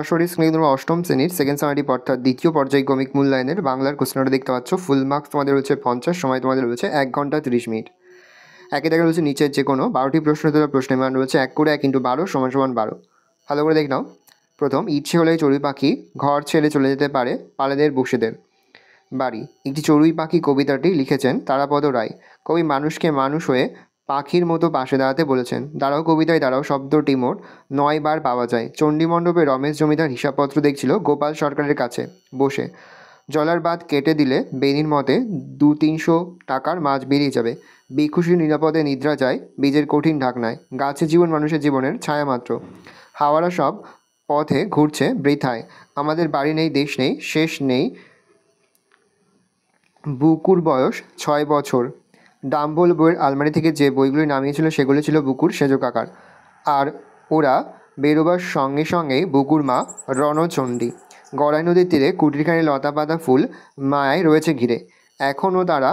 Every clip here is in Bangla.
সরাসরি স্ক্রিনে তোমরা অষ্টম শ্রেণীর সেকেন্ড সামারি অর্থাৎ দ্বিতীয় পর্যায়ক্রমিক মূল্যায়নের বাংলার কোশ্চেনটা দেখতে পাচ্ছ। ফুল মার্কস তোমাদের রয়েছে 50, সময় তোমাদের রয়েছে 1 ঘন্টা 30 মিনিট। একই জায়গায় রয়েছে নিচের যে কোনো 12টি প্রশ্ন তোলা প্রশ্নের মান রয়েছে 1 করে 1 × 12 = 12। ভালো করে দেখ নাও। প্রথম, ইচ্ছে হলে চড়ুই পাখি ঘর ছেড়ে চলে যেতে পারে পালেদের বসেদের বাড়ি। একটি চড়ুই পাখি কবিতাটি লিখেছেন তারাপদ রায়। কবি মানুষকে মানুষ হয়ে পাখির মতো পাশে দাঁড়াতে বলেছেন। দাঁড়াও কবিতায় দাঁড়াও শব্দটি মোট 9 বার পাওয়া যায়। চণ্ডীমণ্ডপে রমেশ জমিদার হিসাবপত্র দেখছিল গোপাল সরকারের কাছে বসে। জলার বাঁধ কেটে দিলে বেনির মতে 200-300 টাকার মাছ বেরিয়ে যাবে। বিখুশি নিরাপদে নিদ্রা যায় বীজের কঠিন ঢাকনায়। গাছে জীবন মানুষের জীবনের ছায়া মাত্র। হাওয়ারা সব পথে ঘুরছে বৃথায়। আমাদের বাড়ি নেই, দেশ নেই, শেষ নেই। বুকুর বয়স 6 বছর। ডাম্বল বইয়ের আলমারি থেকে যে বইগুলি নামিয়েছিল সেগুলি ছিল বুকুর সেজো কাকার। আর ওরা বেরোবার সঙ্গে সঙ্গেই বুকুর মা রণচণ্ডী। গড়াই নদীর তীরে কুটিরখানি লতা পাতা ফুল মায়ায় রয়েছে ঘিরে। এখনও তারা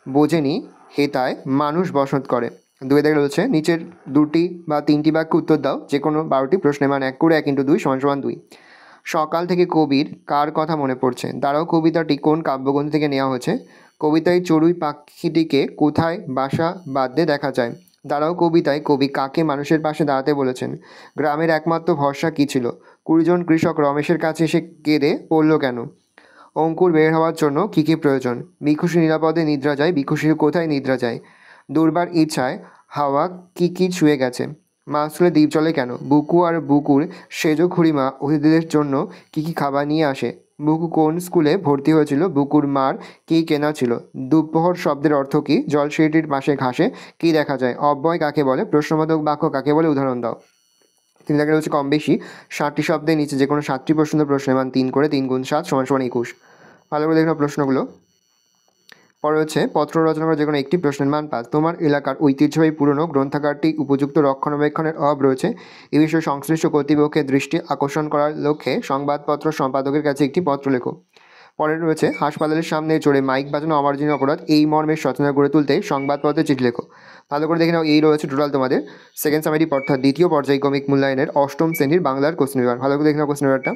বোঝেনি হেতায় মানুষ বসত করে। দুয়ে দেখে রয়েছে নিচের 2টি বা 3টি বাক্য উত্তর দাও। যে কোনো 12টি প্রশ্নের মান 1 করে 1 × 2 = 2। সকাল থেকে কবির কার কথা মনে পড়ছে? দাঁড়াও কবিতাটি কোন কাব্যগ্রন্থ থেকে নেওয়া হয়েছে? কবিতায় চড়ুই পাখিটিকে কোথায় বাসা বাঁধতে দেখা যায়? দাঁড়াও কবিতায় কবি কাকে মানুষের পাশে দাঁড়াতে বলেছেন? গ্রামের একমাত্র ভরসা কী ছিল? 20 জন কৃষক রমেশের কাছে এসে কেঁদে পড়ল কেন? অঙ্কুর বের হওয়ার জন্য কী কী প্রয়োজন? বিখুশি নিরাপদে নিদ্রা যায়। বিখুশির কোথায় নিদ্রা যায়? দুর্বার ইচ্ছায় হাওয়া কী ছুঁয়ে গেছে? মাছ তুলে দ্বীপ জলে কেন? বুকু আর বুকুর সেজো খুড়িমা অতিথিদের জন্য কী কী খাবার নিয়ে আসে? বুকু কোন স্কুলে ভর্তি হয়েছিল? বুকুর মার কী কেনা ছিল? দুঃপ্রহর শব্দের অর্থ কী? জলসিঁড়িটির পাশে ঘাসে কী দেখা যায়? অব্যয় কাকে বলে? প্রশ্নবোধক বাক্য কাকে বলে? উদাহরণ দাও। তিনি দেখা রয়েছে কম বেশি 60টি শব্দের নিচে যে কোনো 7টি প্রশ্নের মান 3 করে 3 × 7 = 21। ভালো করে দেখো প্রশ্নগুলো। পরে হচ্ছে পত্র রচনা করে যে কোনো একটি প্রশ্নের মান 5। তোমার এলাকার ঐতিহ্যবাহী পুরনো গ্রন্থাগারটি উপযুক্ত রক্ষণাবেক্ষণের অভাব রয়েছে। এ বিষয়ে সংশ্লিষ্ট কর্তৃপক্ষের দৃষ্টি আকর্ষণ করার লক্ষ্যে সংবাদপত্র সম্পাদকের কাছে একটি পত্র লেখো। পরে রয়েছে হাসপাতালের সামনে চড়ে মাইক বাজানো অমার্জনীয় অপরাধ। এই মর্মের সচেতনতা গড়ে তুলতে সংবাদপত্রে চিঠি লেখো। ভালো করে দেখে নাও। এই রয়েছে টোটাল তোমাদের সেকেন্ড সামারি অর্থাৎ দ্বিতীয় পর্যায়ক্রমিক মূল্যায়নের অষ্টম শ্রেণীর বাংলার কোশ্চেন পেপার। ভালো করে দেখে নাও কোশ্চেন পেপারটা।